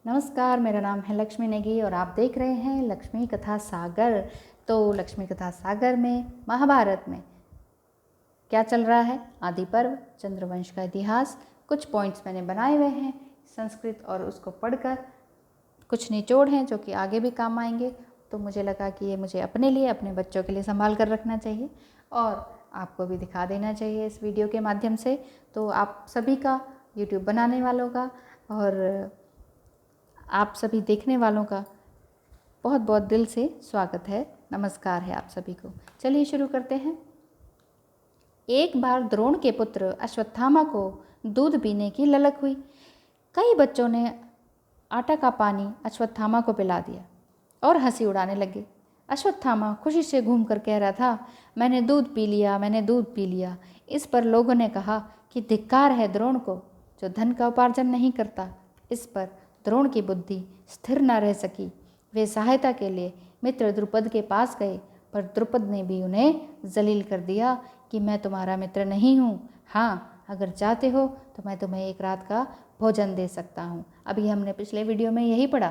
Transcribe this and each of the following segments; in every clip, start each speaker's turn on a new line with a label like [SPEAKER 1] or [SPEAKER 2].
[SPEAKER 1] नमस्कार, मेरा नाम है लक्ष्मी नेगी और आप देख रहे हैं लक्ष्मी कथा सागर। तो लक्ष्मी कथा सागर में महाभारत में क्या चल रहा है, आदि पर्व, चंद्रवंश का इतिहास, कुछ पॉइंट्स मैंने बनाए हुए हैं संस्कृत और उसको पढ़कर कुछ निचोड़ हैं जो कि आगे भी काम आएंगे। तो मुझे लगा कि ये मुझे अपने लिए, अपने बच्चों के लिए संभाल कर रखना चाहिए और आपको भी दिखा देना चाहिए इस वीडियो के माध्यम से। तो आप सभी का, यूट्यूब बनाने वालों का और आप सभी देखने वालों का बहुत बहुत दिल से स्वागत है, नमस्कार है आप सभी को। चलिए शुरू करते हैं। एक बार द्रोण के पुत्र अश्वत्थामा को दूध पीने की ललक हुई। कई बच्चों ने आटा का पानी अश्वत्थामा को पिला दिया और हंसी उड़ाने लगे। अश्वत्थामा खुशी से घूम कर कह रहा था, मैंने दूध पी लिया, मैंने दूध पी लिया। इस पर लोगों ने कहा कि धिक्कार है द्रोण को, जो धन का उपार्जन नहीं करता। इस पर द्रोण की बुद्धि स्थिर न रह सकी। वे सहायता के लिए मित्र द्रुपद के पास गए, पर द्रुपद ने भी उन्हें जलील कर दिया कि मैं तुम्हारा मित्र नहीं हूँ। हाँ, अगर चाहते हो तो मैं तुम्हें एक रात का भोजन दे सकता हूँ। अभी हमने पिछले वीडियो में यही पढ़ा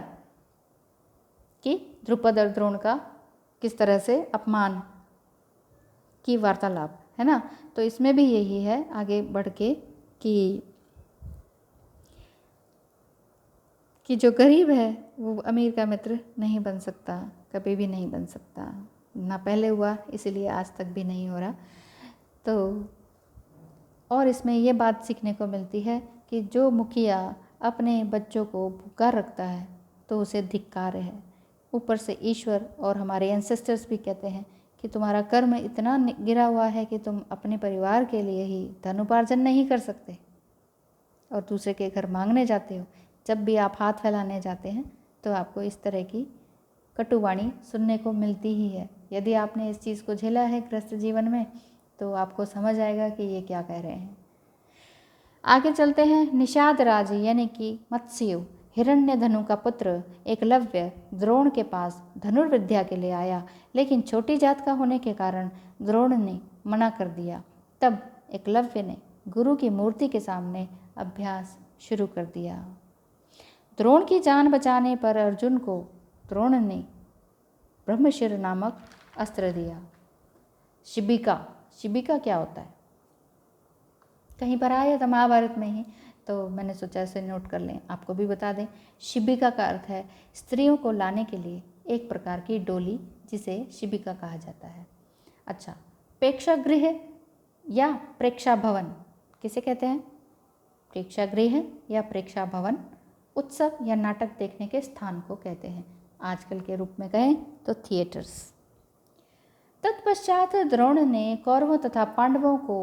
[SPEAKER 1] कि द्रुपद और द्रोण का किस तरह से अपमान की वार्तालाप है ना। तो इसमें भी यही है आगे बढ़ के कि जो गरीब है वो अमीर का मित्र नहीं बन सकता, कभी भी नहीं बन सकता, ना पहले हुआ इसीलिए आज तक भी नहीं हो रहा। तो और इसमें ये बात सीखने को मिलती है कि जो मुखिया अपने बच्चों को भूखा रखता है तो उसे धिक्कार है। ऊपर से ईश्वर और हमारे एंसेस्टर्स भी कहते हैं कि तुम्हारा कर्म इतना गिरा हुआ है कि तुम अपने परिवार के लिए ही धन उपार्जन नहीं कर सकते और दूसरे के घर मांगने जाते हो। जब भी आप हाथ फैलाने जाते हैं तो आपको इस तरह की कटुवाणी सुनने को मिलती ही है। यदि आपने इस चीज़ को झेला है गृहस्थ जीवन में तो आपको समझ आएगा कि ये क्या कह रहे हैं। आगे चलते हैं। निषाद राज यानी कि मत्स्य हिरण्यधनु का पुत्र एकलव्य द्रोण के पास धनुर्विद्या के लिए आया, लेकिन छोटी जात का होने के कारण द्रोण ने मना कर दिया। तब एकलव्य ने गुरु की मूर्ति के सामने अभ्यास शुरू कर दिया। द्रोण की जान बचाने पर अर्जुन को द्रोण ने ब्रह्मशिर नामक अस्त्र दिया। शिबिका क्या होता है, कहीं पर आया था महाभारत में ही, तो मैंने सोचा इसे नोट कर लें, आपको भी बता दें। शिबिका का अर्थ है स्त्रियों को लाने के लिए एक प्रकार की डोली, जिसे शिबिका कहा जाता है। अच्छा, प्रेक्षागृह या प्रेक्षा भवन किसे कहते हैं? प्रेक्षागृह या प्रेक्षा भवन उत्सव या नाटक देखने के स्थान को कहते हैं। आजकल के रूप में कहें तो थिएटर्स। तत्पश्चात द्रोण ने कौरवों तथा पांडवों को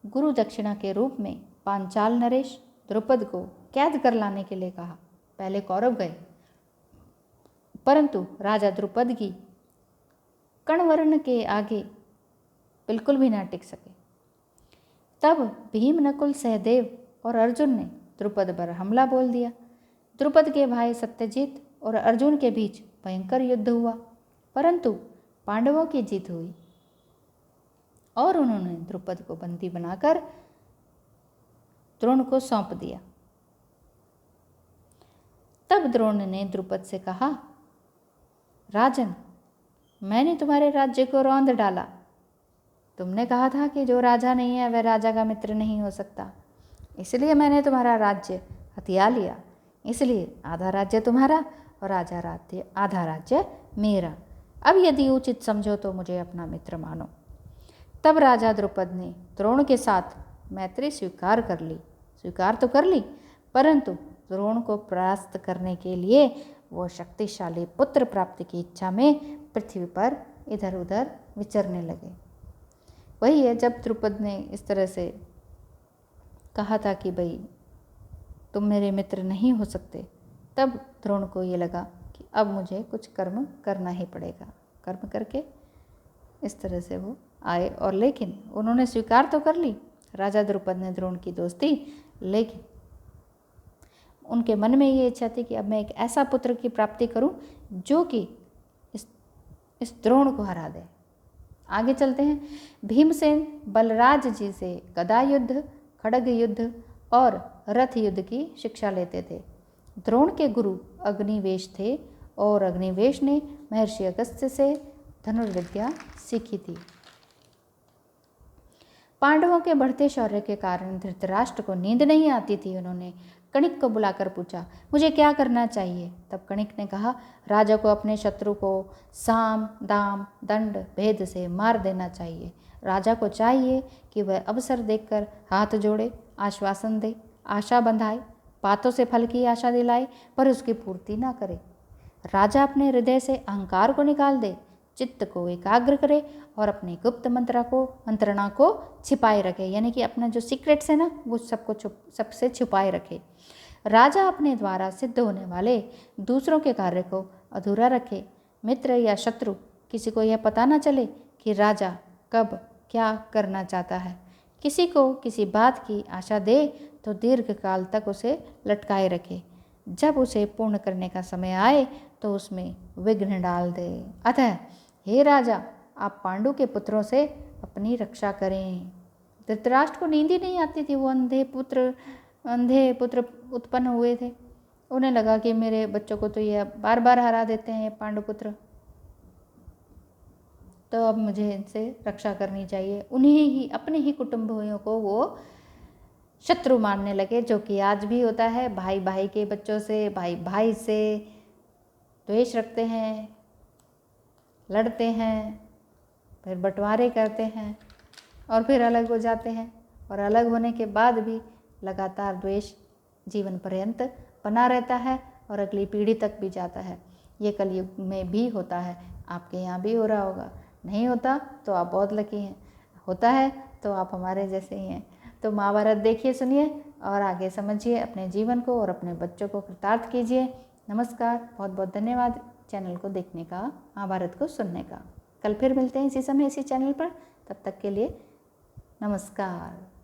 [SPEAKER 1] गुरु दक्षिणा के रूप में पांचाल नरेश द्रुपद को कैद कर लाने के लिए कहा। पहले कौरव गए, परंतु राजा द्रुपद की कणवर्ण के आगे बिल्कुल भी ना टिक सके। तब भीम, नकुल, सहदेव और अर्जुन ने द्रुपद पर हमला बोल दिया। द्रुपद के भाई सत्यजीत और अर्जुन के बीच भयंकर युद्ध हुआ, परंतु पांडवों की जीत हुई और उन्होंने द्रुपद को बंदी बनाकर द्रोण को सौंप दिया। तब द्रोण ने द्रुपद से कहा, राजन, मैंने तुम्हारे राज्य को रौंद डाला। तुमने कहा था कि जो राजा नहीं है वह राजा का मित्र नहीं हो सकता, इसलिए मैंने तुम्हारा राज्य हथिया लिया। इसलिए आधा राज्य तुम्हारा और आधा राज्य मेरा। अब यदि उचित समझो तो मुझे अपना मित्र मानो। तब राजा द्रुपद ने द्रोण के साथ मैत्री स्वीकार तो कर ली, परंतु द्रोण को परास्त करने के लिए वो शक्तिशाली पुत्र प्राप्ति की इच्छा में पृथ्वी पर इधर उधर विचरने लगे। वही है, जब द्रुपद ने इस तरह से कहा था कि भाई तुम मेरे मित्र नहीं हो सकते, तब द्रोण को ये लगा कि अब मुझे कुछ कर्म करना ही पड़ेगा। कर्म करके इस तरह से वो आए, और लेकिन उन्होंने स्वीकार तो कर ली राजा द्रुपद ने द्रोण की दोस्ती, लेकिन उनके मन में ये इच्छा थी कि अब मैं एक ऐसा पुत्र की प्राप्ति करूं जो कि इस द्रोण को हरा दे। आगे चलते हैं। भीमसेन बलराज जी से गदा युद्ध, खड़ग युद्ध और रथ युद्ध की शिक्षा लेते थे। द्रोण के गुरु अग्निवेश थे और अग्निवेश ने महर्षि अगस्त्य से धनुर्विद्या सीखी थी। पांडवों के बढ़ते शौर्य के कारण धृतराष्ट्र को नींद नहीं आती थी। उन्होंने कणिक को बुलाकर पूछा, मुझे क्या करना चाहिए? तब कणिक ने कहा, राजा को अपने शत्रु को साम दाम दंड भेद से मार देना चाहिए। राजा को चाहिए कि वह अवसर देखकर हाथ जोड़े, आश्वासन दे, आशा बंधाए, बातों से फल की आशा दिलाए, पर उसकी पूर्ति ना करे। राजा अपने हृदय से अहंकार को निकाल दे, चित्त को एकाग्र करे और अपनी गुप्त मंत्रणा को छिपाए रखे, यानी कि अपना जो सीक्रेट्स है ना वो सबसे छुपाए रखे। राजा अपने द्वारा सिद्ध होने वाले दूसरों के कार्य को अधूरा रखे। मित्र या शत्रु किसी को यह पता न चले कि राजा कब क्या करना चाहता है। किसी को किसी बात की आशा दे तो दीर्घ काल तक उसे लटकाए रखे। जब उसे पूर्ण करने का समय आए तो उसमें विघ्न डाल दे। अतः हे राजा, आप पांडु के पुत्रों से अपनी रक्षा करें। धृतराष्ट्र को नींद ही नहीं आती थी। वो अंधे पुत्र उत्पन्न हुए थे। उन्हें लगा कि मेरे बच्चों को तो ये बार बार हरा देते हैं ये पांडुपुत्र, तो अब मुझे इनसे रक्षा करनी चाहिए। अपने ही कुटुंबियों को वो शत्रु मानने लगे, जो कि आज भी होता है। भाई भाई के बच्चों से, भाई भाई से द्वेष रखते हैं, लड़ते हैं, फिर बंटवारे करते हैं और फिर अलग हो जाते हैं। और अलग होने के बाद भी लगातार द्वेष जीवन पर्यंत बना रहता है और अगली पीढ़ी तक भी जाता है। ये कलयुग में भी होता है। आपके यहाँ भी हो रहा होगा। नहीं होता तो आप बहुत लकी हैं, होता है तो आप हमारे जैसे ही हैं। तो महाभारत देखिए, सुनिए और आगे समझिए अपने जीवन को और अपने बच्चों को कृतार्थ कीजिए। नमस्कार, बहुत बहुत धन्यवाद चैनल को देखने का, महाभारत को सुनने का। कल फिर मिलते हैं इसी समय इसी चैनल पर। तब तक के लिए नमस्कार।